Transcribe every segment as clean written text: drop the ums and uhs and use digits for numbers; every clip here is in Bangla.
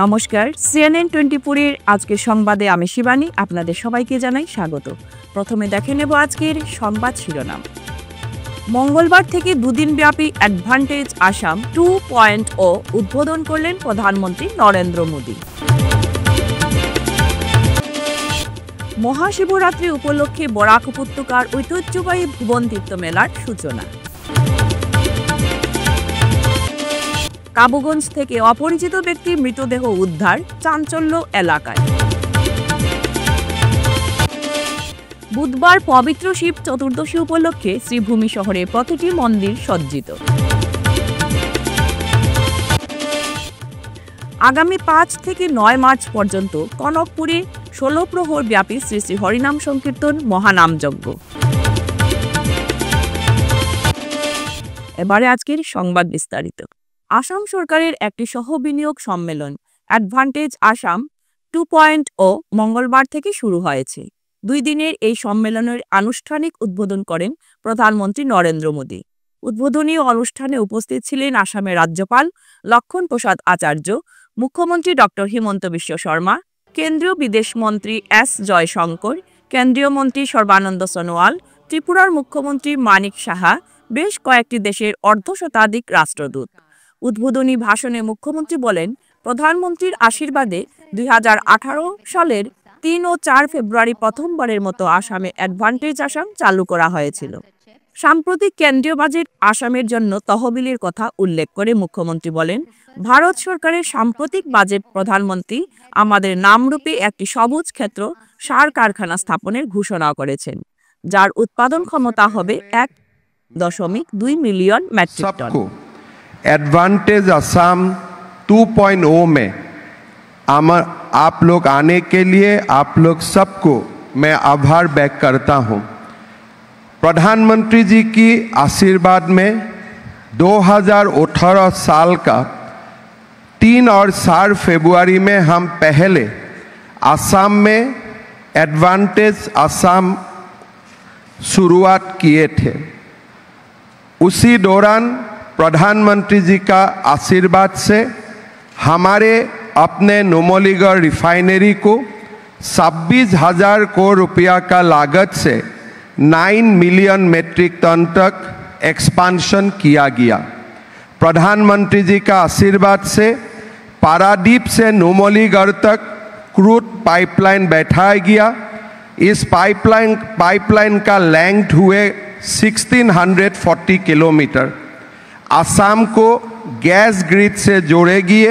নমস্কার, CNN 24 এর আজকের সংবাদে আমি শিবানী আপনাদের সবাইকে জানাই স্বাগত। প্রথমে দেখে নেব আজকের সংবাদ শিরোনাম। মঙ্গলবার থেকে দুদিনব্যাপী অ্যাডভান্টেজ আসাম 2.0 উদ্বোধন করলেন প্রধানমন্ত্রী নরেন্দ্র মোদী। মহাশিবরাত্রি উপলক্ষে বরাক উপত্যকার ঐতিহ্যবাহী ভুবন তীর্থ মেলার সূচনা। কাবুগঞ্জ থেকে অপরিচিত ব্যক্তির মৃতদেহ উদ্ধার, চাঞ্চল্য এলাকায়। বুধবার পবিত্র শিব চতুর্দশী উপলক্ষে শ্রীভূমি শহরে প্রতিটি মন্দির সজ্জিত। আগামী 5 থেকে 9 মার্চ পর্যন্ত কনকপুরে 16 প্রহর ব্যাপী শ্রী শ্রী হরিনাম সংকীর্তন মহানামযজ্ঞ। এবারে আজকের সংবাদ বিস্তারিত। আসাম সরকারের একটি সহ বিনিয়োগ সম্মেলন অ্যাডভান্টেজ আসাম 2.0 মঙ্গলবার থেকে শুরু হয়েছে। 2 দিনের এই সম্মেলনের আনুষ্ঠানিক উদ্বোধন করেন প্রধানমন্ত্রী নরেন্দ্র মোদী। উদ্বোধনী অনুষ্ঠানে উপস্থিত ছিলেন আসামের রাজ্যপাল লক্ষণ প্রসাদ আচার্য, মুখ্যমন্ত্রী ডক্টর হিমন্ত বিশ্ব শর্মা, কেন্দ্রীয় বিদেশ মন্ত্রী এস জয়শঙ্কর, কেন্দ্রীয় মন্ত্রী সর্বানন্দ সোনোয়াল, ত্রিপুরার মুখ্যমন্ত্রী মানিক সাহা, বেশ কয়েকটি দেশের অর্ধশতাধিক রাষ্ট্রদূত। উদ্বোধনী ভাষণে মুখ্যমন্ত্রী বলেন, প্রধানমন্ত্রীর আশীর্বাদে 2018 সালের 3 ও 4 ফেব্রুয়ারি প্রথমবারের মতো আসামে অ্যাডভান্টেজ আসাম চালু করা হয়েছিল। সাম্প্রতিক কেন্দ্রীয় বাজেট আসামের জন্য তহবিলের কথা উল্লেখ করে মুখ্যমন্ত্রী বলেন, ভারত সরকারের সাম্প্রতিক বাজেট প্রধানমন্ত্রী আমাদের নামরূপে একটি সবুজ ক্ষেত্র সার কারখানা স্থাপনের ঘোষণা করেছেন, যার উৎপাদন ক্ষমতা হবে 1.2 million metric ton. Advantage Assam 2.0 में आप लोग आने के लिए आप लोग सबको मैं आभार व्यक्त करता हूं। प्रधानमंत्री जी की आशीर्वाद में 2018 साल का 3 और 4 फरवरी में हम पहले असम में एडवांटेज असम शुरुआत किए थे। उसी दौरान प्रधानमंत्री जी का आशीर्वाद से हमारे अपने नुमलीगढ़ रिफाइनरी को 26,000 करोड़ रुपया का लागत से 9 मिलियन मेट्रिक टन तक एक्सपांशन किया गया। प्रधानमंत्री जी का आशीर्वाद से पारादीप से नुमलीगढ़ तक क्रूड पाइपलाइन बैठाया गया। इस पाइपलाइन का लेंथ हुए 1640 किलोमीटर। असम को गैस ग्रिड से जोड़ेगी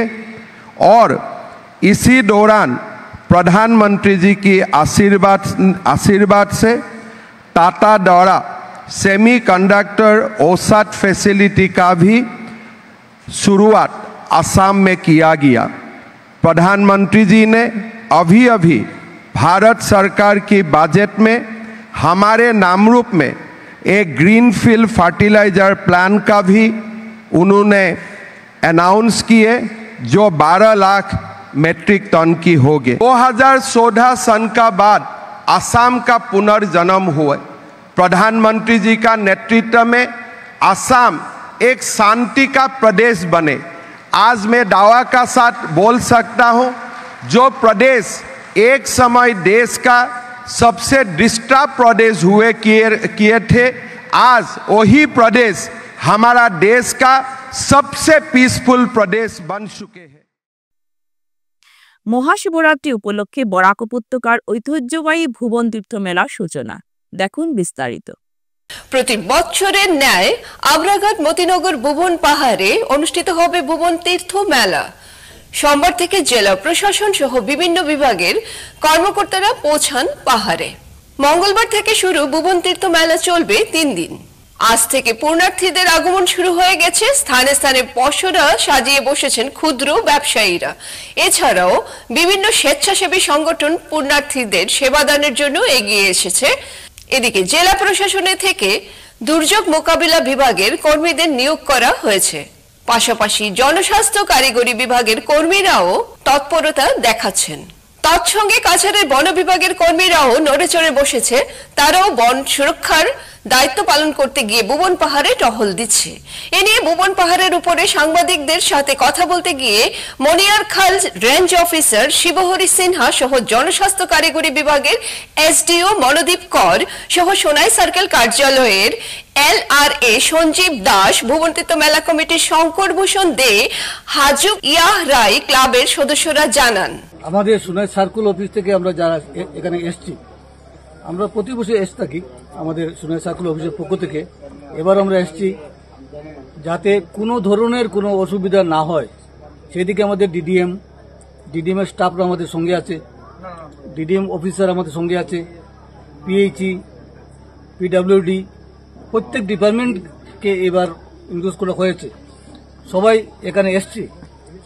और इसी दौरान प्रधानमंत्री जी की आशीर्वाद से टाटा द्वारा सेमीकंडक्टर औसत फैसिलिटी का भी शुरुआत असम में किया गया। प्रधानमंत्री जी ने अभी भारत सरकार की बजट में हमारे नामरूप में एक ग्रीनफील्ड फर्टिलाइजर प्लान का भी उन्होंने अनाउंस किए, जो 12 लाख मेट्रिक टन की होगी। 2014 सन का बाद असम का पुनर्जन्म हुआ। प्रधानमंत्री जी का नेतृत्व में असम एक शांति का प्रदेश बने। आज मैं दावा का साथ बोल सकता हूं, जो प्रदेश एक समय देश का सबसे डिस्टर्ब प्रदेश हुए किए थे, आज वही प्रदेश हमारा देश का सबसे पीसफुल प्रदेश बन चुके हैं। মহাশিবরাত্রি উপলক্ষে বরাক উপত্যকার ঐতিহ্যবাহী ভুবন তীর্থ মেলার সূচনা। দেখুন বিস্তারিত। প্রতি বছরের ন্যায় আগ্রাঘাট মতিনগর ভুবন পাহাড়ে অনুষ্ঠিত হবে ভুবন তীর্থ মেলা। সোমবার থেকে জেলা প্রশাসন সহ বিভিন্ন বিভাগের কর্মকর্তারা পৌঁছান পাহাড়ে। মঙ্গলবার থেকে শুরু ভুবন তীর্থ মেলা চলবে 3 দিন। আজ থেকে পূর্ণার্থীদের আগমন শুরু হয়ে গেছে। স্থানে স্থানে পসরা সাজিয়ে বসেছেন ক্ষুদ্র ব্যবসায়ীরা। এছাড়াও বিভিন্ন স্বেচ্ছাসেবী সংগঠন পূর্ণার্থীদের সেবাদানের জন্য এগিয়ে এসেছে। এদিকে জেলা প্রশাসনের থেকে দুর্যোগ মোকাবিলা বিভাগের কর্মীদের নিয়োগ করা হয়েছে। পাশাপাশি জনস্বাস্থ্য কারিগরি বিভাগের কর্মীরাও তৎপরতা দেখাচ্ছেন। তৎসঙ্গে কাছাড়ের বন বিভাগের কর্মীরাও নড়েচড়ে বসেছে। তারাও বন সুরক্ষার দায়িত্ব পালন করতে গিয়ে ভুবন পাহাড়ে টহল দিচ্ছে। এ নিয়ে ভুবন পাহাড়ের উপরে সাংবাদিকদের সাথে কথা বলতে গিয়ে মনিয়ারখাল রেঞ্জ অফিসার শিবহরি সিনহা সহ জনস্বাস্থ্য কারিগরি বিভাগের এসডিও মনোদীপ কর সহ সোনাই সার্কেল কার্যালয়ের LRA সঞ্জীব দাস, ভুবন তীর্থ মেলা কমিটির শঙ্কর ভূষণ দে, হাজুক ইয়াহ রাই ক্লাবের সদস্যরা জানান, আমাদের সোনাই সার্কেল অফিস থেকে আমরা যারা এখানে এসছি, আমরা প্রতি বছর এসে থাকি আমাদের সোনাই সার্কেল অফিসের পক্ষ থেকে। এবার আমরা এসছি যাতে কোনো ধরনের কোনো অসুবিধা না হয় সেদিকে আমাদের ডিডিএম এর স্টাফরা আমাদের সঙ্গে আছে, ডিডিএম অফিসার আমাদের সঙ্গে আছে, পিএইচই, পিডব্লিউডি, প্রত্যেক ডিপার্টমেন্টকে এবার ইনক্লুড করা হয়েছে। সবাই এখানে এসছে,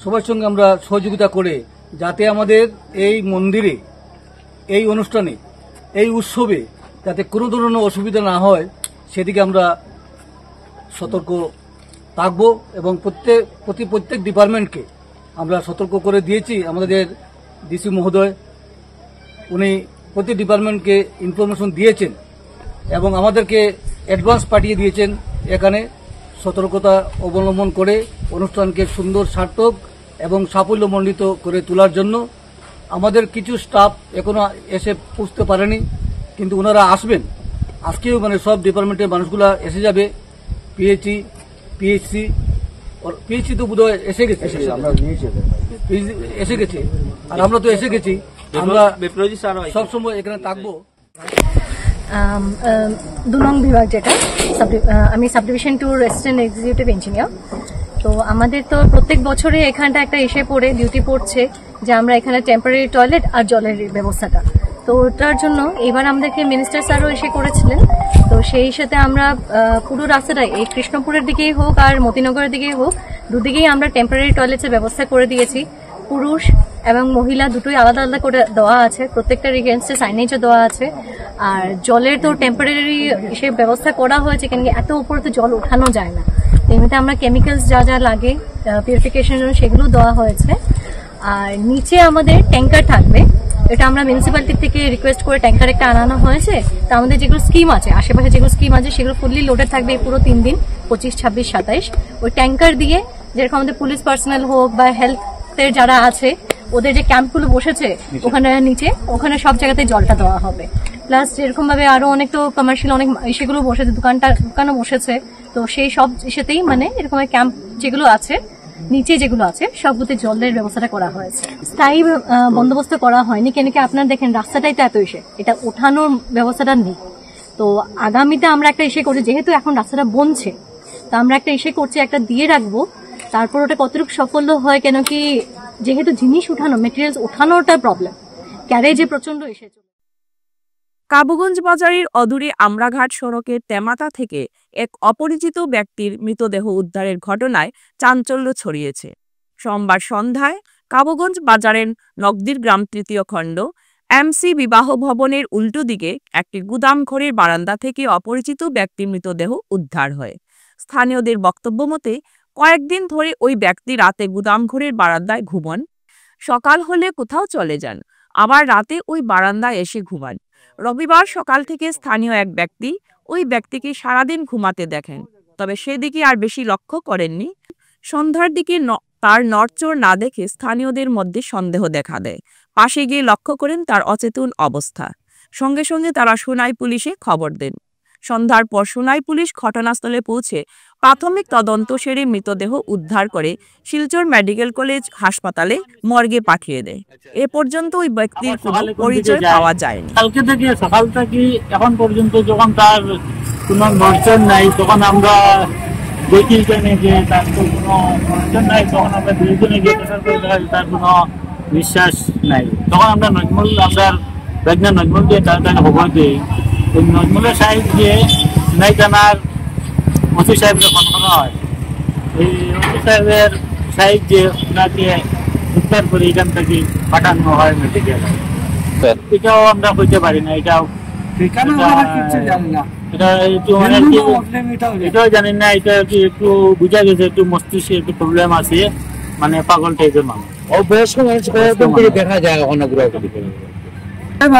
সবার সঙ্গে আমরা সহযোগিতা করে যাতে আমাদের এই মন্দিরে, এই অনুষ্ঠানে, এই উৎসবে যাতে কোনো ধরনের অসুবিধা না হয় সেদিকে আমরা সতর্ক থাকব এবং প্রত্যেক ডিপার্টমেন্টকে আমরা সতর্ক করে দিয়েছি। আমাদের ডিসি মহোদয় উনি প্রতি ডিপার্টমেন্টকে ইনফরমেশন দিয়েছেন এবং আমাদেরকে অ্যাডভান্স পাঠিয়ে দিয়েছেন এখানে সতর্কতা অবলম্বন করে অনুষ্ঠানকে সুন্দর, সার্থক এবং সাফল্যমণ্ডিত করে তোলার জন্য। আমাদের কিছু স্টাফ এখনো এসে পৌঁছতে পারেনি, কিন্তু ওনারা আসবেন। আজকেও মানে সব ডিপার্টমেন্টের মানুষগুলা এসে যাবে। পিএইচসি তো বোধহয় এসে গেছে, আর আমরা তো এসে গেছি। আমরা সবসময় এখানে থাকবো। 2 নং বিভাগ, যেটা আমি sub division 2 resident executive engineer. তো আমাদের তো প্রত্যেক বছরে এখানটা একটা এসে পড়ে ডিউটি পড়ছে যে আমরা এখানে টেম্পোরারি টয়লেট আর জলের ব্যবস্থাটা, তো ওটার জন্য এবার আমাদেরকে মিনিস্টার স্যারও এসে করেছিলেন। তো সেই সাথে আমরা পুরো রাস্তাটাই, এই কৃষ্ণপুরের দিকেই হোক আর মতিনগরের দিকেই হোক, দুদিকেই আমরা টেম্পোরারি টয়লেটের ব্যবস্থা করে দিয়েছি। পুরুষ এবং মহিলা দুটোই আলাদা আলাদা করে দেওয়া আছে, প্রত্যেকটার এগেনস্টে সাইনেজও দেওয়া আছে। আর জলের তো টেম্পোরারি সে ব্যবস্থা করা হয়েছে, কেন এত উপরে তো জল ওঠানো যায় না। এমনিতে আমরা কেমিক্যালস যা যা লাগে পিউরিফিকেশনের জন্য সেগুলো দেওয়া হয়েছে। আর নিচে আমাদের ট্যাঙ্কার থাকবে, এটা আমরা মিউনিসিপ্যালিটি থেকে রিকোয়েস্ট করে ট্যাঙ্কার একটা আনানো হয়েছে। তো আমাদের যেগুলো স্কিম আছে, আশেপাশে যেগুলো স্কিম আছে, সেগুলো ফুললি লোডেড থাকবে এই পুরো 3 দিন, 25, 26, 27। ওই ট্যাঙ্কার দিয়ে যেরকম আমাদের পুলিশ পার্সোনাল হোক বা হেলথের যারা আছে, ওদের যে ক্যাম্পগুলো বসেছে ওখানে নিচে, ওখানে সব জায়গাতে জলটা দেওয়া হবে। প্লাস যেরকম ভাবে আরো অনেক তো কমার্শিয়াল অনেক সেগুলো বসেছে, দোকানও বসেছে। তো সেই সব ইসেতেই মানে এরকম ক্যাম্প যেগুলো আছে নিচে যেগুলো আছে সবগুলোতে জলের ব্যবস্থাটা করা হয়েছে। স্থায়ী বন্দোবস্ত করা হয়নি, কেন কি আপনারা দেখেন রাস্তাটাই তো এত এসে, এটা ওঠানোর ব্যবস্থাটা নেই। তো আগামীতে আমরা একটা এসে করছি, যেহেতু এখন রাস্তাটা বনছে, তো আমরা একটা এসে করছি, একটা দিয়ে রাখবো। তারপর ওটা কতটুকু সাফল্য হয়, কেন কি যেহেতু জিনিস উঠানো, মেটেরিয়ালস উঠানোটা প্রবলেম, ক্যারেজে প্রচন্ড এসেছে। কাবুগঞ্জ বাজারের অদূরে আমরাঘাট সড়কের তেমাতা থেকে এক অপরিচিত ব্যক্তির মৃতদেহ উদ্ধারের ঘটনায় চাঞ্চল্য ছড়িয়েছে। সোমবার সন্ধ্যায় কাবুগঞ্জ বাজারের নগদির গ্রাম 3য় খণ্ড MC বিবাহ ভবনের উল্টো দিকে একটি গুদাম ঘরের বারান্দা থেকে অপরিচিত ব্যক্তির মৃতদেহ উদ্ধার হয়। স্থানীয়দের বক্তব্য মতে কয়েকদিন ধরে ওই ব্যক্তি রাতে গুদাম ঘরের বারান্দায় ঘুমান, সকাল হলে কোথাও চলে যান, আবার রাতে ওই বারান্দায় এসে ঘুমান। রবিবার সকাল থেকে স্থানীয় এক ব্যক্তি ওই ব্যক্তিকে সারাদিন ঘুমাতে দেখেন, তবে সেদিকে আর বেশি লক্ষ্য করেননি। সন্ধ্যার দিকে তার নড়চড় না দেখে স্থানীয়দের মধ্যে সন্দেহ দেখা দেয়। পাশে গিয়ে লক্ষ্য করেন তার অচেতন অবস্থা। সঙ্গে সঙ্গে তারা সোনাই পুলিশে খবর দেন। সন্ধ্যার পর সোনাই পুলিশ ঘটনাস্থলে পৌঁছে প্রাথমিক তদন্ত সেরে মৃতদেহ উদ্ধার করে শিলচর মেডিকেল কলেজ হাসপাতালে মর্গে পাঠিয়ে দেয়। এ পর্যন্ত ওই ব্যক্তির কোনো পরিচয় পাওয়া যায়নি। কালকে থেকে সকাল থেকে এখন পর্যন্ত যখন তার কোনো নড়চড় নাই, তখন আমরা দেখি যে তার তো কোনো নড়চড় নাই, তখন আমরা দুইজনে গিয়ে তার কোনো বিশ্বাস নাই। তখন আমরা নজমুল দিয়ে তাকে খবর দিই। ওই নজমুলের সাহেব গিয়ে নাই জানার ওসি সাহেবকে ফোন করা হয়। এই ওসি সাহেব যে ওনাকে উদ্ধার করে এখান থেকে পাঠানো হয় মেডিকেল। এটাও আমরা হইতে পারি না, এটাও এটাও জানি না। এটা একটু বুঝা গেছে একটু মস্তিষ্কে একটু প্রবলেম আছে, মানে পাগল টাইপের মানুষ। দেখা যায়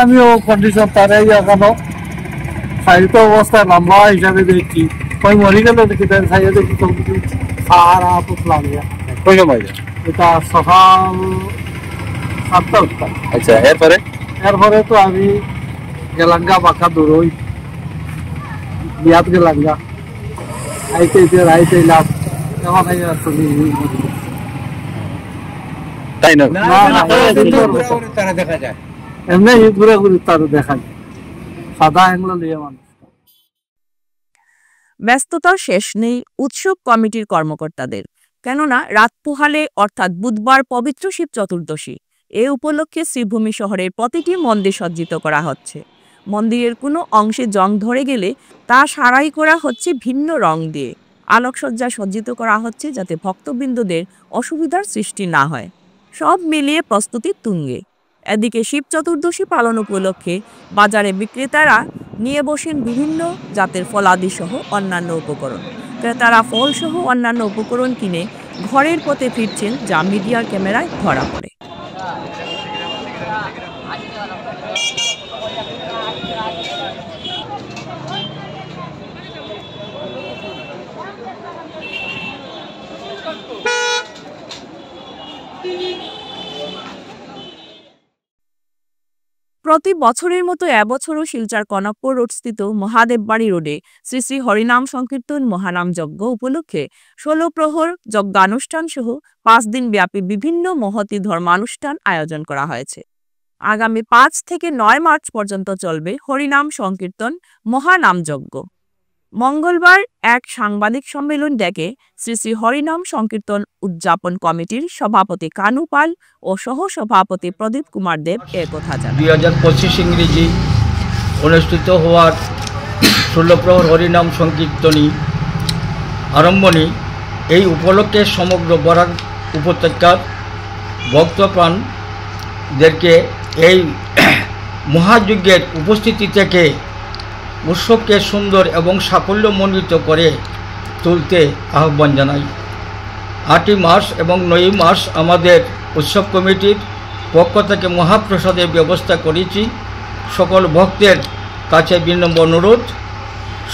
আমিও কন্ডিশন তারাই এখনো শারীরিক অবস্থা লম্বা হিসাবে দেখছি ওই মরে গেল দেখি সাইডে দেখি তো সাহারা পুতলাম কই সময় এটা সকাল 7টা 8টা। আচ্ছা, এরপরে তো আমি গেলাঙ্গা বাঁকা দৌড়ই বিয়াত গেলাঙ্গা আইতে লাভ এখন তাই না? তারা দেখা যায় এমনি ঘুরে ঘুরে তারা দেখা যায় সাদা এগুলো নিয়ে মানুষ। ব্যস্ততার শেষ নেই উৎসব কমিটির কর্মকর্তাদের, কেননা রাত পোহালে অর্থাৎ বুধবার পবিত্র শিব চতুর্দশী, এ উপলক্ষে শ্রীভূমি শহরের প্রতিটি মন্দির সজ্জিত করা হচ্ছে। মন্দিরের কোনো অংশে জং ধরে গেলে তা সারাই করা হচ্ছে ভিন্ন রং দিয়ে। আলোকসজ্জা সজ্জিত করা হচ্ছে যাতে ভক্তবৃন্দদের অসুবিধার সৃষ্টি না হয়। সব মিলিয়ে প্রস্তুতি তুঙ্গে। এদিকে শিব চতুর্দশী পালন উপলক্ষে বাজারে বিক্রেতারা নিয়ে বসেন বিভিন্ন জাতের ফলাদি সহ অন্যান্য উপকরণ। ক্রেতারা ফল সহ অন্যান্য উপকরণ কিনে ঘরের পথে ফিরছেন, যা মিডিয়ার ক্যামেরায় ধরা পড়ে। প্রতি বছরের মতো এবছরও শিলচর কনকপুর রোডস্থিত মহাদেববাড়ি রোডে শ্রী শ্রী হরিনাম সংকীর্তন মহানাম যজ্ঞ উপলক্ষে 16 প্রহর যজ্ঞানুষ্ঠান সহ 5 দিন ব্যাপী বিভিন্ন মহতী ধর্মানুষ্ঠান আয়োজন করা হয়েছে। আগামী 5 থেকে 9 মার্চ পর্যন্ত চলবে হরিনাম সংকীর্তন মহানাম যজ্ঞ। মঙ্গলবার এক সাংবাদিক সম্মেলন ডেকে শ্রী শ্রী হরিনাম সংকীর্তন উদযাপন কমিটির সভাপতি কানু পাল ও সহ-সভাপতি প্রদীপ কুমার দেব এর কথা জানান। 2025 ইংরেজি অনুষ্ঠিত হওয়ার 16 প্রহর হরিনাম সংকীর্তনী আরম্ভণী এই উপলক্ষে সমগ্র বরাক উপত্যকার ভক্তপ্রাণদেরকে এই মহাযজ্ঞের উপস্থিতি থেকে উৎসবকে সুন্দর এবং সাফল্যমণ্ডিত করে তুলতে আহ্বান জানাই। 8 মার্চ এবং 9 মার্চ আমাদের উৎসব কমিটির পক্ষ থেকে মহাপ্রসাদের ব্যবস্থা করেছি। সকল ভক্তের কাছে বিনম্র অনুরোধ,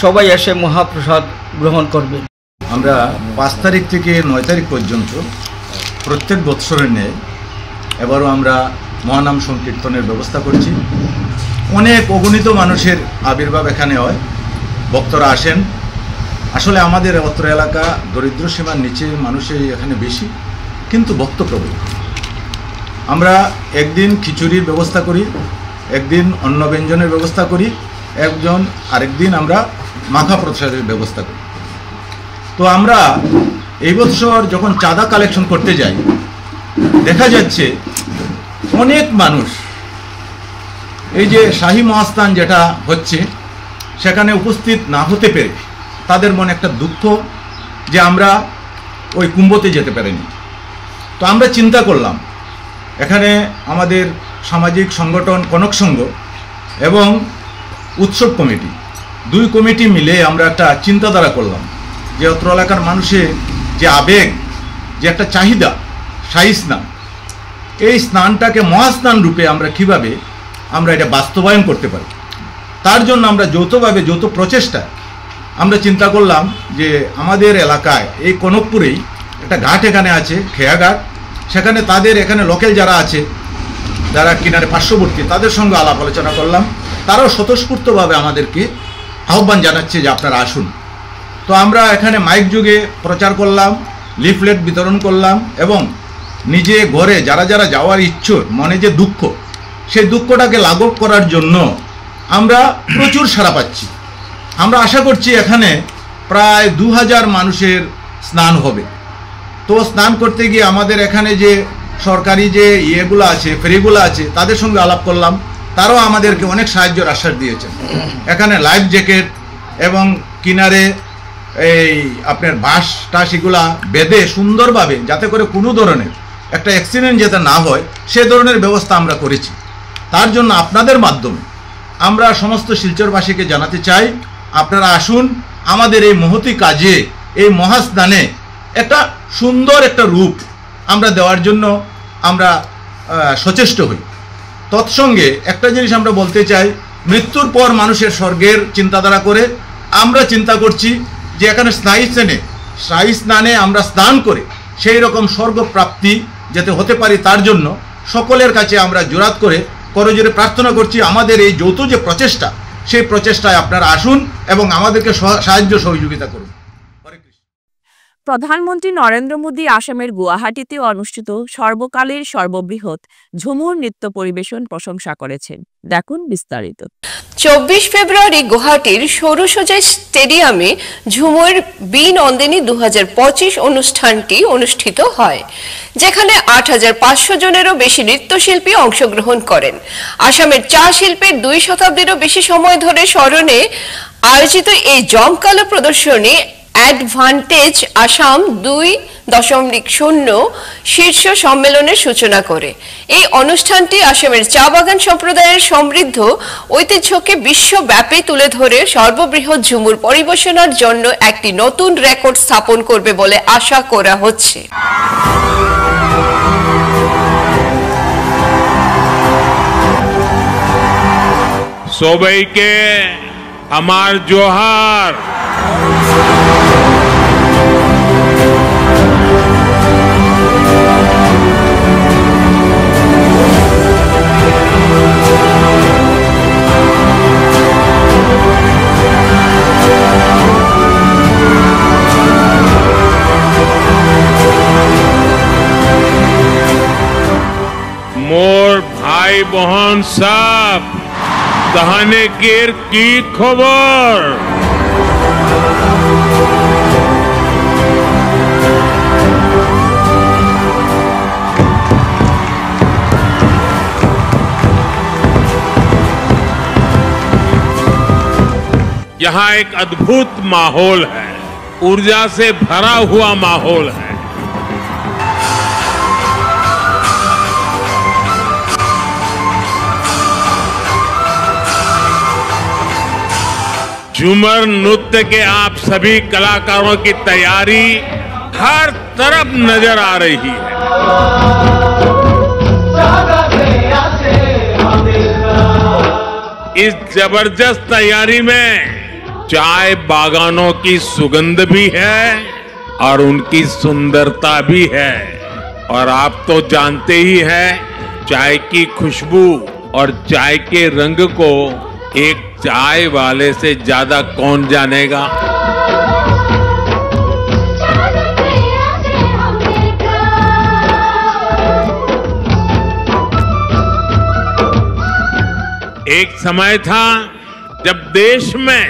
সবাই এসে মহাপ্রসাদ গ্রহণ করবেন। আমরা 5 তারিখ থেকে 9 তারিখ পর্যন্ত প্রত্যেক বৎসরের ন্যায় এবারও আমরা মহানাম সংকীর্তনের ব্যবস্থা করছি। অনেক অগণিত মানুষের আবির্ভাব এখানে হয়, ভক্তরা আসেন। আসলে আমাদের অত্র এলাকা দরিদ্র সীমার নিচে মানুষই এখানে বেশি, কিন্তু ভক্তপ্রবণ। আমরা একদিন খিচুড়ির ব্যবস্থা করি, একদিন অন্ন ব্যঞ্জনের ব্যবস্থা করি, আরেকদিন আমরা মাখা প্রসাদের ব্যবস্থা করি। তো আমরা এই বছর যখন চাঁদা কালেকশন করতে যাই, দেখা যাচ্ছে অনেক মানুষ এই যে শাহী মহাস্থান যেটা হচ্ছে সেখানে উপস্থিত না হতে পেরে তাদের মনে একটা দুঃখ যে আমরা ওই কুম্ভতে যেতে পারিনি। তো আমরা চিন্তা করলাম, এখানে আমাদের সামাজিক সংগঠন কনক সংঘ এবং উৎসব কমিটি, 2 কমিটি মিলে আমরা একটা চিন্তাধারা করলাম যে অত্র এলাকার মানুষের যে আবেগ, যে একটা চাহিদা শাহী স্নান, এই স্নানটাকে মহাস্নান রূপে আমরা কিভাবে আমরা এটা বাস্তবায়ন করতে পারি। তার জন্য আমরা যৌথ প্রচেষ্টা আমরা চিন্তা করলাম যে আমাদের এলাকায় এই কনকপুরেই একটা ঘাট এখানে আছে, খেয়াঘাট, সেখানে তাদের এখানে লোকাল যারা আছে, যারা কিনারে পার্শ্ববর্তী, তাদের সঙ্গে আলাপ আলোচনা করলাম। তারাও স্বতঃস্ফূর্তভাবে আমাদেরকে আহ্বান জানাচ্ছে যে আপনারা আসুন। তো আমরা এখানে মাইক যুগে প্রচার করলাম, লিফলেট বিতরণ করলাম এবং নিজে ঘরে যারা যারা যাওয়ার ইচ্ছুক, মনে যে দুঃখ, সেই দুঃখটাকে লাঘব করার জন্য আমরা প্রচুর সাড়া পাচ্ছি। আমরা আশা করছি এখানে প্রায় 2000 মানুষের স্নান হবে। তো স্নান করতে গিয়ে আমাদের এখানে যে সরকারি যে ইয়েগুলো আছে, ফেরিগুলো আছে, তাদের সঙ্গে আলাপ করলাম। তারাও আমাদেরকে অনেক সাহায্যের আশ্বাস দিয়েছেন। এখানে লাইফ জ্যাকেট এবং কিনারে এই আপনার বাঁশ টাস এগুলা বেঁধে সুন্দরভাবে, যাতে করে কোনো ধরনের একটা অ্যাক্সিডেন্ট যাতে না হয়, সে ধরনের ব্যবস্থা আমরা করেছি। তার জন্য আপনাদের মাধ্যমে আমরা সমস্ত শিলচরবাসীকে জানাতে চাই, আপনারা আসুন, আমাদের এই মহতী কাজে, এই মহাস্নানে একটা সুন্দর একটা রূপ আমরা দেওয়ার জন্য আমরা সচেষ্ট হই। তৎসঙ্গে একটা জিনিস আমরা বলতে চাই মৃত্যুর পর মানুষের স্বর্গের চিন্তাধারা করে আমরা চিন্তা করছি যে এখানে স্নায়ী স্নানে আমরা স্নান করে সেই রকম স্বর্গপ্রাপ্তি যাতে হতে পারি তার জন্য সকলের কাছে আমরা জোরাত করে করজোরে প্রার্থনা করছি আমাদের এই যৌথ যে প্রচেষ্টা সেই প্রচেষ্টায় আপনারা আসুন এবং আমাদেরকে সাহায্য সহযোগিতা করুন। প্রধানমন্ত্রী নরেন্দ্র মোদী আসামের গুয়াহাটিতে অনুষ্ঠিত সর্বকালের সর্ববৃহৎ ঝুমুর নৃত্য পরিবেশন প্রশংসা করেছেন। দেখুন বিস্তারিত। 24 ফেব্রুয়ারি গুয়াহাটির সৌরসজ্জা স্টেডিয়ামে ঝুমুর বি নন্দিনী 2025 অনুষ্ঠানটি অনুষ্ঠিত হয়, যেখানে 8500 জনেরও বেশি নৃত্যশিল্পী অংশগ্রহণ করেন। আসামের চা শিল্পের 2 শতাব্দীরও বেশি সময় ধরে স্মরণে আয়োজিত এই জমকালো প্রদর্শনী অ্যাডভান্টেজ আসাম 2.0 শীর্ষ সম্মেলনের সূচনা করে। এই অনুষ্ঠানটি আসামের চা বাগান সম্প্রদায়ের সমৃদ্ধ ঐতিহ্যকে বিশ্বব্যাপী তুলে ধরে সর্ববৃহৎ ঝুমুর পরিবেশনার জন্য একটি নতুন রেকর্ড স্থাপন করবে বলে আশা করা হচ্ছে। সবাইকে আমার জোহার। মোর ভাই বহন সব তাহলে কি খবর? यहाँ एक अद्भुत माहौल है, ऊर्जा से भरा हुआ माहौल है। झूमर नृत्य के आप सभी कलाकारों की तैयारी हर तरफ नजर आ रही है। इस जबरदस्त तैयारी में चाय बागानों की सुगंध भी है और उनकी सुंदरता भी है। और आप तो जानते ही हैं, चाय की खुशबू और चाय के रंग को एक चाय वाले से ज्यादा कौन जानेगा। एक समय था जब देश में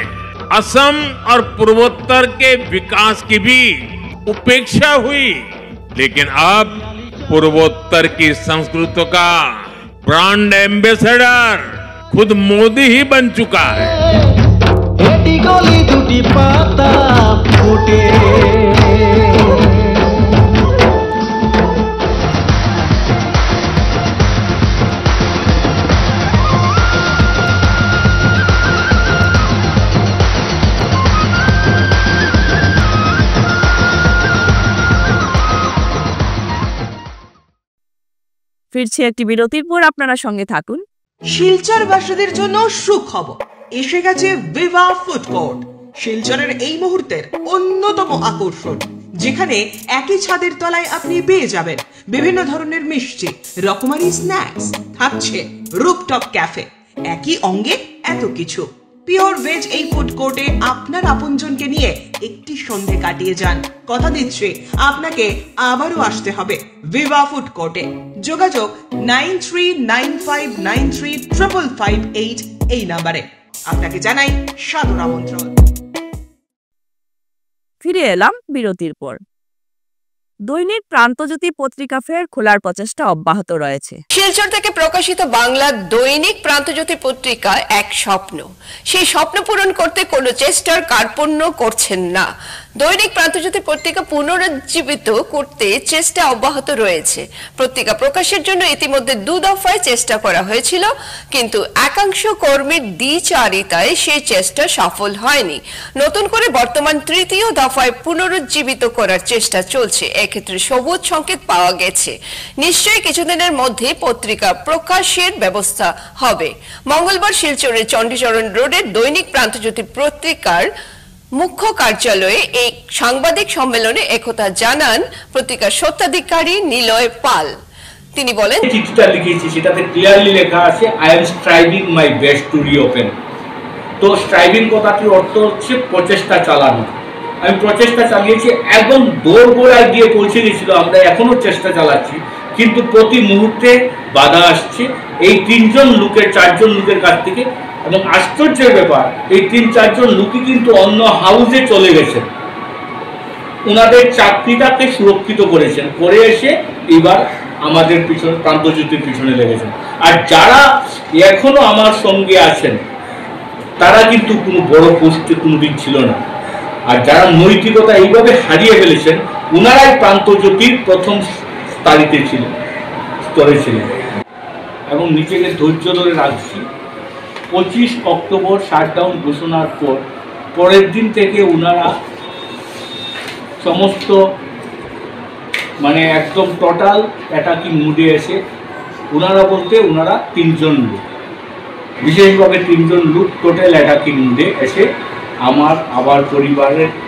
असम और पूर्वोत्तर के विकास की भी उपेक्षा हुई, लेकिन अब पूर्वोत्तर की संस्कृति का ब्रांड एम्बेसडर खुद मोदी ही बन चुका है। ফিরছে একটি বিরতির পর, আপনারা সঙ্গে থাকুন। শিলচরবাসীদের জন্য সুখবর, এসে গেছে ভিভা ফুড কোর্ট। শিলচরের এই মুহূর্তের অন্যতম আকর্ষণ, যেখানে একই ছাদের তলায় আপনি পেয়ে যাবেন বিভিন্ন ধরনের মিষ্টি, রকমারি স্ন্যাক্স, থাকছে রুফটপ ক্যাফে, একই অঙ্গে এত কিছু। পিওর ভেজ এই ফুড কোর্টে আপনার আপনজনকে নিয়ে একটি সন্ধে কাটিয়ে যান। কথা দিচ্ছি আপনাকে আবারও আসতে হবে ভিভা ফুড কোর্টে। যোগাযোগ 9395935558 এই নাম্বারে। আপনাকে জানাই সাদর আমন্ত্রণ। ফিরে এলাম বিরতির পর। দৈনিক প্রান্তজ্যোতি পত্রিকা ফের খোলার প্রচেষ্টা অব্যাহত রয়েছে। শিলচর থেকে প্রকাশিত বাংলা দৈনিক প্রান্তজ্যোতি পত্রিকা এক স্বপ্ন, সেই স্বপ্ন পূরণ করতে কোনো চেষ্টার কার্পণ্য করছেন না। দৈনিক প্রান্তজ্যোতি পত্রিকা পুনরুজ্জীবিত করতে চেষ্টা অব্যাহত রয়েছে। পত্রিকা প্রকাশের জন্য ইতিমধ্যে 2 দফায় চেষ্টা করা হয়েছিল, কিন্তু একাংশ কর্মীর দ্বিচারিতায় সেই চেষ্টা সফল হয়নি। নতুন করে বর্তমান 3য় দফায় পুনরুজ্জীবিত করার চেষ্টা চলছে। এক্ষেত্রে সবুজ সংকেত পাওয়া গেছে। নিশ্চয়ই কিছুদিনের মধ্যে পত্রিকা প্রকাশের ব্যবস্থা হবে। মঙ্গলবার শিলচরের চণ্ডীচরণ রোডের দৈনিক প্রান্তজ্যোতি পত্রিকার মুখ্য কার্যালয়ে এই সাংবাদিক সম্মেলনে একথা জানান পত্রিকার স্বত্বাধিকারী নিলয় পাল। তিনি বলেন, চিঠিটা লিখেছি সেটাতে ক্লিয়ারলি লেখা আছে I am striving my best to reopen. তো স্ট্রাইভিং কথাটির অর্থ হচ্ছে প্রচেষ্টা চালানো। আমি প্রচেষ্টা চালিয়েছি, একদম দোরগোড়ায় গিয়ে পৌঁছে গেছিল। আমরা এখনো চেষ্টা চালাচ্ছি, কিন্তু প্রতি মুহূর্তে বাধা আসছে এই 4জন লোকের কাছ থেকে। এবং আশ্চর্যের ব্যাপার, এই 3-4 লোকই কিন্তু অন্য হাউসে চলে গেছেন, ওনাদের চাকরিটাকে সুরক্ষিত করেছেন, করে এসে এবার আমাদের পিছনে প্রান্তজ্যোতির পিছনে লেগেছেন। আর যারা এখনো আমার সঙ্গে আছেন তারা কিন্তু কোনো বড় পোস্টে কোনোদিন ছিল না। আর যারা নৈতিকতা এইভাবে হারিয়ে ফেলেছেন ওনারাই প্রান্তজ্যোতির প্রথম স্তরে ছিলেন। এবং নিজেকে ধৈর্য ধরে রাখছি। 25 অক্টোবর শাটডাউন ঘোষণার পরের দিন থেকে ওনারা সমস্ত একদম টোটাল অ্যাটাকিং মুডে এসে, ওনারা 3জন লোক, বিশেষভাবে 3জন লোক টোটাল অ্যাটাকিং মুডে এসে আমার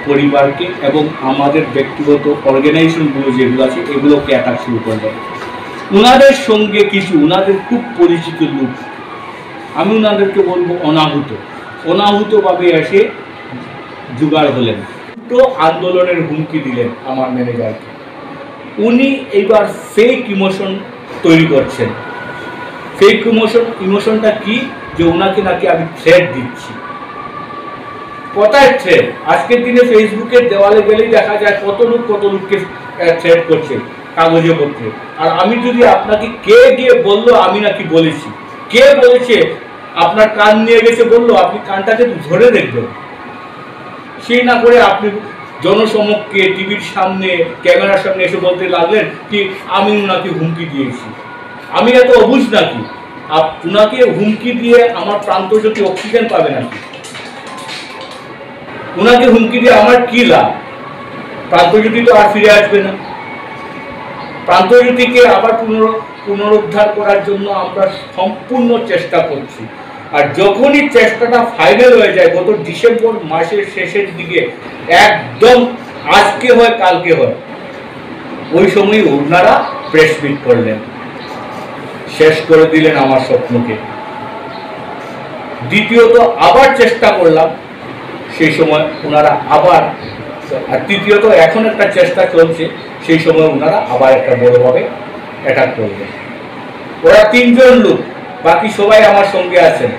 পরিবারকে এবং আমাদের ব্যক্তিগত অর্গানাইজেশনগুলো যেগুলো আছে এগুলোকে অ্যাটাক শুরু করলেন। ওনাদের সঙ্গে কিছু ওনাদের খুব পরিচিত লোক, আমি ওনাদেরকে বলবো অনাহুতভাবে এসে জোগাড় হলেন। তো আন্দোলনের হুমকি দিলেন আমার ম্যানেজারকে। উনি এইবার ফেক ইমোশন তৈরি করছেন। ফেক ইমোশনটা কি? যে ওনাকে নাকি আমি থ্রেট দিচ্ছি। কোথায় থ্রেট? আজকের দিনে ফেসবুকের দেওয়ালে গেলেই দেখা যায় কত লোককে থ্রেট করছে কাগজে পত্রে। আর আমি যদি আপনাকে কে গিয়ে বললো আমি নাকি বলেছি, কে বলেছে আপনার কান নিয়ে গেছে বললো, আপনি কানটাকে ধরে দেখবেন। সেই না করে আপনি জনসমক্ষে টিভির সামনে ক্যামেরার সামনে এসে বলতে লাগলেন কি আমি ওনাকে হুমকি দিয়েছি। আমি এত অবুঝ নাকি? ওনাকে হুমকি দিয়ে আমার প্রান্তজ্যোতি অক্সিজেন পাবে নাকি? ওনাকে হুমকি দিয়ে আমার কি লাভ? প্রান্তজ্যোতি তো আর ফিরে আসবে না। প্রান্তজ্যোতিকে আবার পুনরুদ্ধার করার জন্য আমরা সম্পূর্ণ চেষ্টা করছি। আর যখনই চেষ্টাটা ফাইনাল হয়ে যায়, গত ডিসেম্বর মাসের শেষের দিকে, একদম আজকে হয় কালকে হয়, ওই সময় ওনারা প্রেস মিট করলেন, শেষ করে দিলেন আমার স্বপ্নকে। দ্বিতীয়ত আবার চেষ্টা করলাম, সেই সময় ওনারা আবার, আর তৃতীয়ত এখন একটা চেষ্টা চলছে, সেই সময় ওনারা আবার একটা বড়ভাবে অ্যাটাক করবেন। ওরা 3জন লোক, বাকি সবাই আমার সঙ্গে আছেন।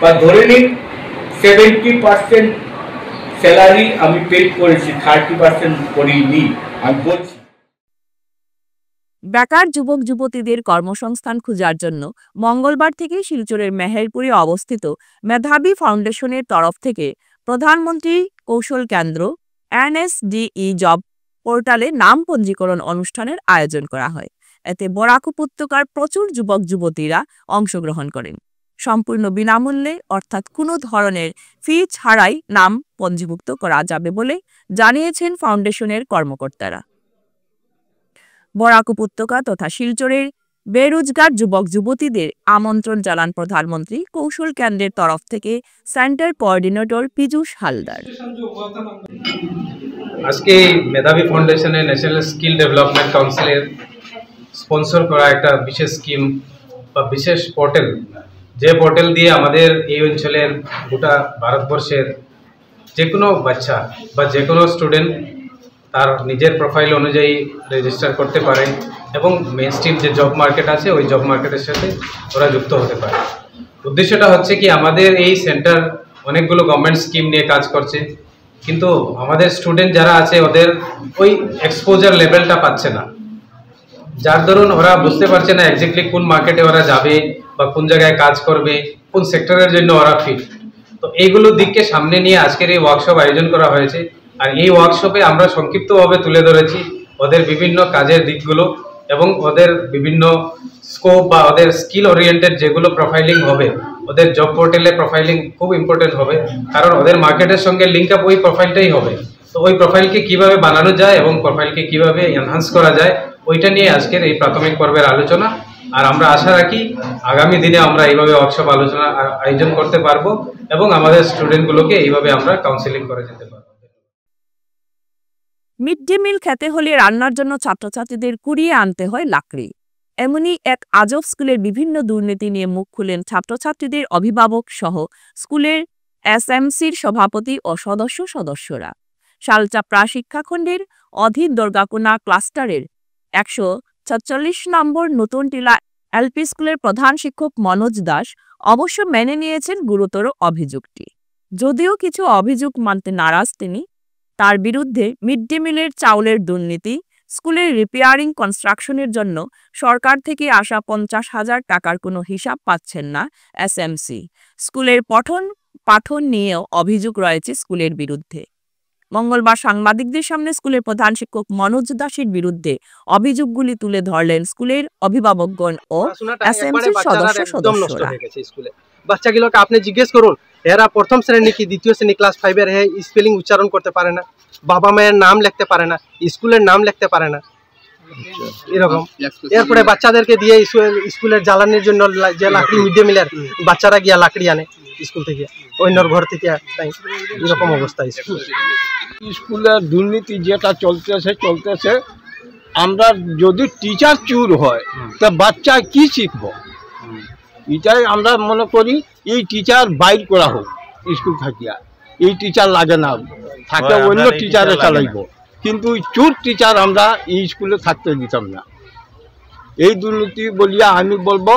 বা ধরে নিন 70% স্যালারি আমি পে করেছি, 30% করিনি। আমি বলছি বেকার যুবক যুবতীদের কর্মসংস্থান খোঁজার জন্য মঙ্গলবার থেকে শিলচরের মেহেরপুরে অবস্থিত মেধাবী ফাউন্ডেশনের তরফ থেকে প্রধানমন্ত্রী কৌশল কেন্দ্র NSDE জব পোর্টালে নাম পঞ্জীকরণ অনুষ্ঠানের আয়োজন করা হয়। এতে বরাক উপত্যকার প্রচুর যুবক যুবতীরা অংশগ্রহণ করেন। সম্পূর্ণ বিনামূল্যে অর্থাৎ কোনো ধরনের ফি ছাড়াই নাম পঞ্জীভুক্ত করা যাবে বলে জানিয়েছেন ফাউন্ডেশনের কর্মকর্তারা। বরাক উপত্যকা তথা শিলচরের বেরোজগার যুবক যুবতীদের আমন্ত্রণ জানান প্রধানমন্ত্রী কৌশল কেন্দ্রের তরফ থেকে সেন্টার কোঅর্ডিনেটর পীযূষ হালদার। আজকে মেধাবী ফাউন্ডেশনের ন্যাশনাল স্কিল ডেভেলপমেন্ট কাউন্সিলের স্পন্সর করা একটা বিশেষ স্কিম বা বিশেষ পোর্টাল, যে পোর্টাল দিয়ে আমাদের এই অঞ্চলের গোটা ভারতবর্ষের যে কোনো বাচ্চা বা যে কোনো স্টুডেন্ট তার নিজের প্রোফাইল অনুযায়ী রেজিস্টার করতে পারে এবং মেইন স্ট্রিম যে জব মার্কেট আছে ওই জব মার্কেটের সাথে ওরা যুক্ত হতে পারে। উদ্দেশ্যটা হচ্ছে কি, আমাদের এই সেন্টার অনেকগুলো গভর্নমেন্ট স্কিম নিয়ে কাজ করছে, কিন্তু আমাদের স্টুডেন্ট যারা আছে ওদের ওই এক্সপোজার লেভেলটা পাচ্ছে না, যার দরুন ওরা বুঝতে পারছে না এক্স্যাক্টলি কোন মার্কেটে ওরা যাবে বা কোন জায়গায় কাজ করবে, কোন সেক্টরের জন্য ওরা ফিট। তো এইগুলো দিককে সামনে নিয়ে আজকের এই ওয়ার্কশপ আয়োজন করা হয়েছে। আর এই ওয়ার্কশপে আমরা সংক্ষিপ্তভাবে তুলে ধরেছি ওদের বিভিন্ন কাজের দিকগুলো এবং ওদের বিভিন্ন স্কোপ বা ওদের স্কিল ওরিয়েন্টেড যেগুলো প্রোফাইলিং হবে, ওদের জব পোর্টালে প্রোফাইলিং খুব ইম্পর্টেন্ট হবে, কারণ ওদের মার্কেটের সঙ্গে লিঙ্ক আপ ওই প্রোফাইলটাই হবে। তো ওই প্রোফাইলকে কিভাবে বানানো যায় এবং প্রোফাইলকে কিভাবে এনহান্স করা যায়, ওইটা নিয়ে আজকের এই প্রাথমিক পর্বের আলোচনা। আর আমরা আশা রাখি আগামী দিনে আমরা এইভাবে ওয়ার্কশপ আলোচনা আয়োজন করতে পারবো এবং আমাদের স্টুডেন্টগুলোকে এইভাবে আমরা কাউন্সেলিং করে যেতে পারবো। মিড ডে মিল খেতে হলে রান্নার জন্য ছাত্রছাত্রীদের কুড়িয়ে আনতে হয় লাকড়ি। এমনই এক আজব স্কুলের বিভিন্ন দুর্নীতি নিয়ে মুখ খুলেন ছাত্রছাত্রীদের অভিভাবক সহ স্কুলের এসএমসির সভাপতি ও সদস্যরা। শালচাপড়া শিক্ষাখণ্ডের অধীন দুর্গাকোনা ক্লাস্টারের 146 নম্বর নতুন টিলা এলপি স্কুলের প্রধান শিক্ষক মনোজ দাস অবশ্য মেনে নিয়েছেন গুরুতর অভিযোগটি। যদিও কিছু অভিযোগ মানতে নারাজ তিনি। তার বিরুদ্ধে মিড ডে মিলের চাউলের দুর্নীতি, স্কুলের রিপেয়ারিং কনস্ট্রাকশনের জন্য সরকার থেকে আসা 50,000 টাকার কোনো হিসাব পাচ্ছেন না এসএমসি, স্কুলের পঠন পাঠন নিয়েও অভিযোগ রয়েছে স্কুলের বিরুদ্ধে। মঙ্গলবার সাংবাদিকদের সামনে স্কুলের প্রধান শিক্ষক মনোজ দাসের বিরুদ্ধে অভিযোগগুলি তুলে ধরলেন স্কুলের অভিভাবকগণ ও এসএমসির সদস্যরা। বাচ্চাগুলোকে আপনি জিজ্ঞেস করুন, এরা প্রথম শ্রেণী কি দ্বিতীয় শ্রেণী ক্লাস 5 এর স্পেলিং উচ্চারণ করতে পারে না, বাবা মায়ের নাম লিখতে পারে না, স্কুলের নাম লিখতে পারে না, এরকম। এরপরে বাচ্চাদেরকে দিয়ে স্কুলের জ্বালানির জন্য যে লাকড়ি মিড ডে মিলের বাচ্চারা গিয়া লাকড়ি আনে স্কুল থেকে, অন্যর ঘর থেকে, এরকম অবস্থা স্কুলের দুর্নীতি যেটা চলতেছে। আমরা যদি টিচার চুর হয় তা বাচ্চা কি শিখবো? এটাই আমরা মনে করি এই টিচার বাইর করা হোক স্কুল থাকিয়া, এই টিচার লাগে না, থাকে অন্য টিচারে চালাইব, কিন্তু চোর টিচার আমরা এই স্কুলে থাকতে দিতাম না। এই দুর্নীতি বলিয়া আমি বলবো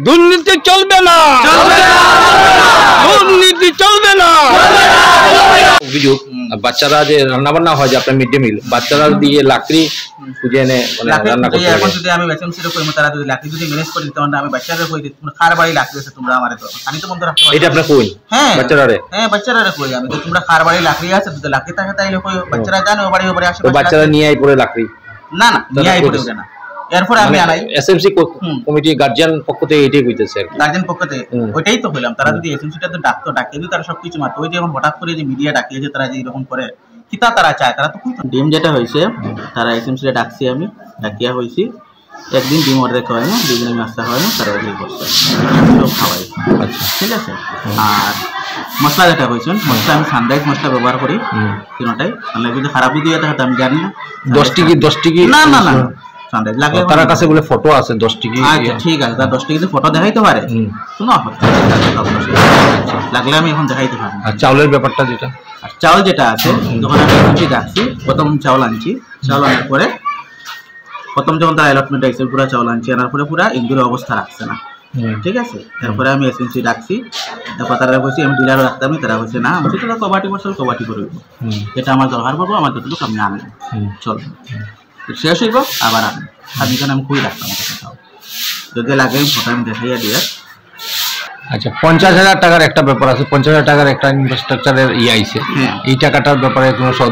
দুর্নীতি চলবে না, দুর্নীতি চলবে না। অভিযোগ বাচ্চারা যে রান্না বান্না হয় যে আপনার মিড ডে মিল, বাচ্চারা দিয়ে লাকড়ি খুঁজে এনে রান্না করতে পারে। এখন যদি আমি এসএমসি এর কইমো, তারা যদি লাকড়ি যদি ম্যানেজ করে দিতে পারে, আমি বাচ্চাদের কই দিই তোমরা খার বাড়ি লাকড়ি আছে তোমরা আমারে তো আমি তো বন্ধ রাখতে পারি। এটা আপনি কই? হ্যাঁ বাচ্চারারে, হ্যাঁ বাচ্চারারে কই আমি তো তোমরা খার বাড়ি লাকড়ি আছে, যদি লাকড়ি থাকে তাইলে কই বাচ্চারা জানে ও বাড়ি আসে, তো বাচ্চারা নিয়ে আই পড়ে লাকড়ি না নিয়ে আই পড়ে না। এরপর আমি আলাই এসএমসি কমিটি গার্জিয়ান পক্ষ থেকে এটাই কইতেছে আর কি, গার্জিয়ান পক্ষ থেকে ওইটাই তো কইলাম। তারা যদি এসএমসিটা তো ডাকে যদি তারা সবকিছু মাত্র, ওই যে এখন হঠাৎ করে যে মিডিয়া ডাকিয়ে যে তারা যে এরকম করে কিতা তারা চায়, তারা তো কইতো ডিম যেটা হয়েছে তারা এসএমসিটা ডাকছি, আমি ডাকিয়া হয়েছি একদিন ডিম অর্ডার খাওয়াই না, দুদিন নাস্তা খাওয়াই না, তারা ওই করছে সব খাওয়াই। আচ্ছা ঠিক আছে। আর মশলা যেটা হয়েছে, মশলা আমি সানরাইজ মশলা ব্যবহার করি তিনটাই, সানরাইজ যদি খারাপ যদি থাকে তো আমি জানি না। 10 টিকি না না না সানরাইজ লাগে, তার কাছে বলে ফটো আছে 10 টিকি। আচ্ছা ঠিক আছে, তার 10 টিকি ফটো দেখাইতে পারে, শুনো লাগলে আমি এখন দেখাইতে পারি। আর চাউলের ব্যাপারটা যেটা, আর চাউল যেটা আছে যখন আমি আনছি রাখছি, প্রথম চাউল আনছি, চাউল আনার পরে প্রথম যখন তারা অ্যালটমেন্ট আইছে পুরো চাউল আনছি, আনার পরে পুরো ইন্দুরের অবস্থা রাখছে না, ঠিক আছে। তারপরে আমি এসএমসি রাখছি, তারপর তারা বলছি আমি ডিলারও রাখতাম, তারা বলছে না আমি তো কবাটি বসল কবাটি করব, এটা আমার দরকার পড়বো, আমার যতটুকু আমি আনবো চলবে, শেষ হইব আবার আনবো। আমি কেন আমি খুবই রাখতাম যদি লাগে ফটো আমি দেখাইয়া দিয়ে। আচ্ছা 50,000 টাকার একটা ব্যাপার আছে, 50,000 টাকার একটা ইনফ্রাস্ট্রাকচারের আইছে, এই টাকাটার ব্যাপারে কোনো সব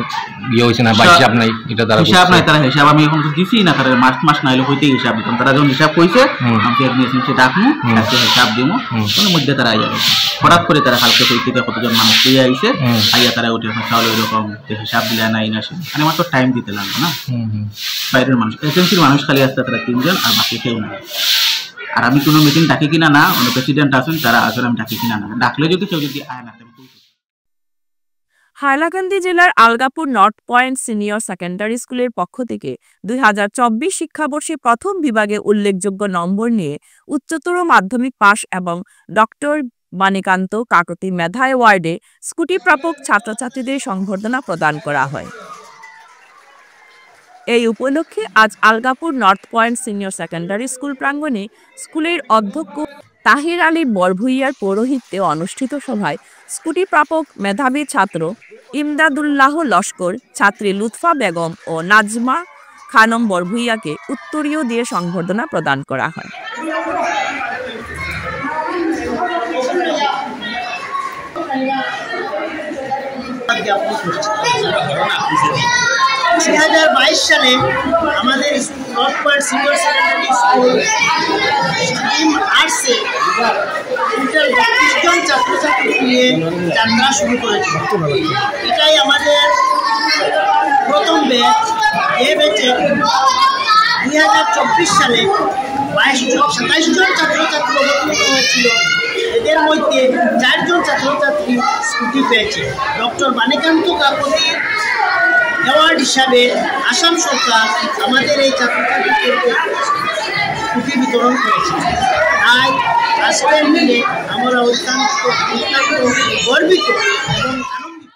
হয়েছে না, হিসাব নাই, এটা তারা হিসাব নাই, তারা হিসাব আমি এখন তো দিছি না, তারা মাস নাইলে হইতেই হিসাব দিতাম, তারা যখন হিসাব কইছে আমি একদিন এসএমসি ডাকমু, হিসাব দিমু, কোনো মধ্যে তারা আইয়া হঠাৎ করে তারা হালকা কই থেকে কতজন মানুষ পেয়ে আইছে, আইয়া তারা উঠে চাউল এরকম হিসাব দিলে নাই না, মানে আমার তো টাইম দিতে লাগবে না। বাইরের মানুষ এসএমসির মানুষ খালি আসতে তারা 3 জন, আর বাকি কেউ নাই। আর আমি কোনো মিটিং ডাকি কিনা না, অন্য প্রেসিডেন্ট আছেন তারা আসলে আমি ডাকি কিনা না, ডাকলে যদি কেউ যদি আয় না। হাইলাকান্দি জেলার Algapur north point senior secondary স্কুলের পক্ষ থেকে 2024 শিক্ষাবর্ষে প্রথম বিভাগে উল্লেখযোগ্য নম্বর নিয়ে উচ্চতর মাধ্যমিক পাশ এবং ডক্টর বাণীকান্ত কাকতি মেধা অ্যাওয়ার্ডে স্কুটি প্রাপক ছাত্রছাত্রীদের সংবর্ধনা প্রদান করা হয়। এই উপলক্ষে আজ Algapur north point senior secondary school প্রাঙ্গণে স্কুলের অধ্যক্ষ তাহির আলী বরভুইয়ার পৌরোহিত্যে অনুষ্ঠিত সভায় স্কুটি প্রাপক মেধাবী ছাত্র ইমদাদুল্লাহ লস্কর, ছাত্রী লুৎফা বেগম ও নাজমা খানম বরভুইয়াকে উত্তরীয় দিয়ে সংবর্ধনা প্রদান করা হয়। জ্ঞাপন করছি। 2022 সালে আমাদের north point senior secondary school stream আর্টসে টোটাল 32 জন ছাত্রছাত্রী নিয়ে যাত্রা শুরু করেছিল। এটাই আমাদের প্রথম ব্যাচ। এই ব্যাচে 2024 সালে 27 জন ছাত্রছাত্রী অবতীর্ণ হয়েছিল। এদের মধ্যে 4 জন ছাত্রছাত্রী স্কুটি পেয়েছে। ডক্টর বাণীকান্ত কাকতি অ্যাওয়ার্ড হিসাবে আসাম সরকার আমাদের এই ছাত্রছাত্রীদেরকে স্কুটি বিতরণ করেছে। তাই আজকের দিনে আমরা অত্যন্ত গর্বিত এবং আনন্দিত।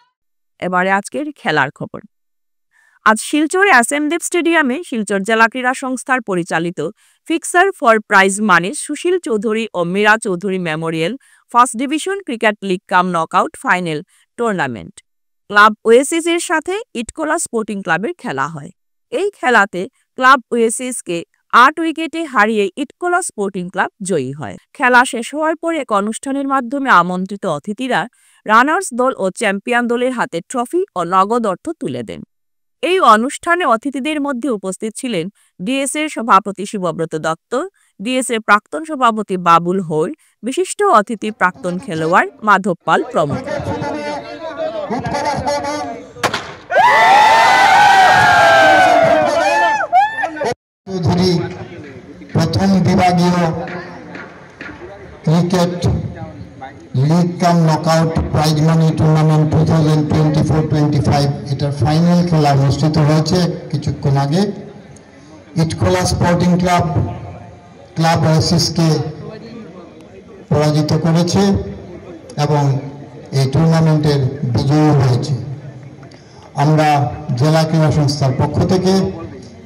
এবারে আজকের খেলার খবর। আজ শিলচর এসএমদেব স্টেডিয়ামে শিলচর জেলা ক্রীড়া সংস্থার পরিচালিত fixer for prize money Sushil Chowdhury ও Meera Chowdhury memorial first division cricket league cum knockout final tournament club Oasis এর সাথে ইটকোলা স্পোর্টিং ক্লাবের খেলা হয়। এই খেলাতে ক্লাব ওয়েসিসকে 8 উইকেটে হারিয়ে ইটকোলা স্পোর্টিং ক্লাব জয়ী হয়। খেলা শেষ হওয়ার পর এক অনুষ্ঠানের মাধ্যমে আমন্ত্রিত অতিথিরা রানার্স দল ও চ্যাম্পিয়ন দলের হাতে ট্রফি ও নগদ অর্থ তুলে দেন। এই অনুষ্ঠানে অতিথিদের মধ্যে উপস্থিত ছিলেন ডিএসএর সভাপতি শিবব্রত দত্ত, ডিএসএর প্রাক্তন সভাপতি বাবুল হোর, বিশিষ্ট অতিথি প্রাক্তন খেলোয়াড় মাধব পাল প্রমুখ। চৌধুরী প্রথম বিভাগীয় cricket league cum knockout prize money tournament 2024-25 এটার ফাইনাল খেলা অনুষ্ঠিত হয়েছে কিছুক্ষণ আগে। ইটকোলা স্পোর্টিং ক্লাব ওয়েসিসকে পরাজিত করেছে এবং এই টুর্নামেন্টের বিজয়ী হয়েছে। আমরা জেলা ক্রীড়া সংস্থার পক্ষ থেকে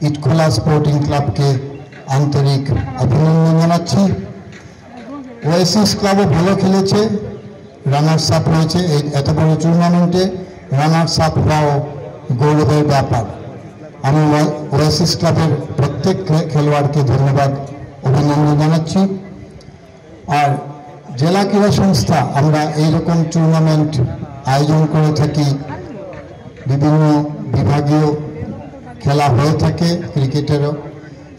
ইটকোলা স্পোর্টিং ক্লাবকে আন্তরিক অভিনন্দন জানাচ্ছি। ওয়েসিস ক্লাবও ভালো খেলেছে, রানার্স আপ হয়েছে। এই এত বড় টুর্নামেন্টে রানার্স আপ হওয়াও গৌরবের ব্যাপার। আমি ওয়েসিস ক্লাবের প্রত্যেক খেলোয়াড়কে ধন্যবাদ অভিনন্দন জানাচ্ছি। আর জেলা ক্রীড়া সংস্থা আমরা এইরকম টুর্নামেন্ট আয়োজন করে থাকি, বিভিন্ন বিভাগীয় খেলা হয়ে থাকে ক্রিকেটেরও,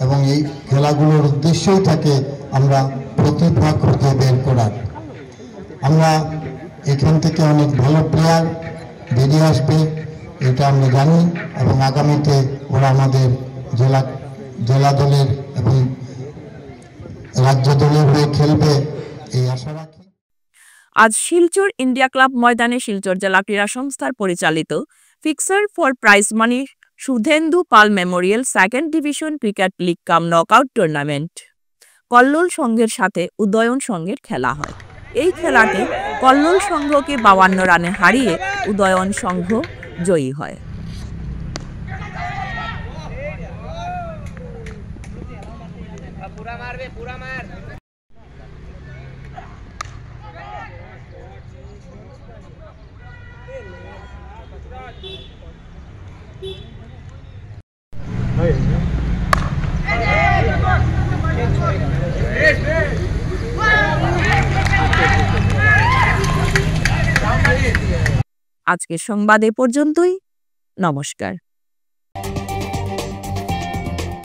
এবং এই খেলাগুলোর উদ্দেশ্যই থাকে আমরা প্রতিভা খুঁজে বের করার। আমরা এখান থেকে অনেক ভালো প্লেয়ার বেরিয়ে আসবে এটা আমরা জানি, এবং আগামীতে ওরা আমাদের জেলা দলের এবং রাজ্য দলের হয়ে খেলবে এই আশা রাখি। আজ শিলচর ইন্ডিয়া ক্লাব ময়দানে শিলচর জেলা ক্রীড়া সংস্থার পরিচালিত fixer for prize money Sudhendu Pal memorial second division cricket league cum knockout tournament Kallol সংঘের সাথে উদয়ন সংঘের খেলা হয়। এই খেলাতে কল্লোল সংঘকে 52 রানে হারিয়ে উদয়ন সংঘ জয়ী হয়। আজকের সংবাদ এ পর্যন্তই। নমস্কার।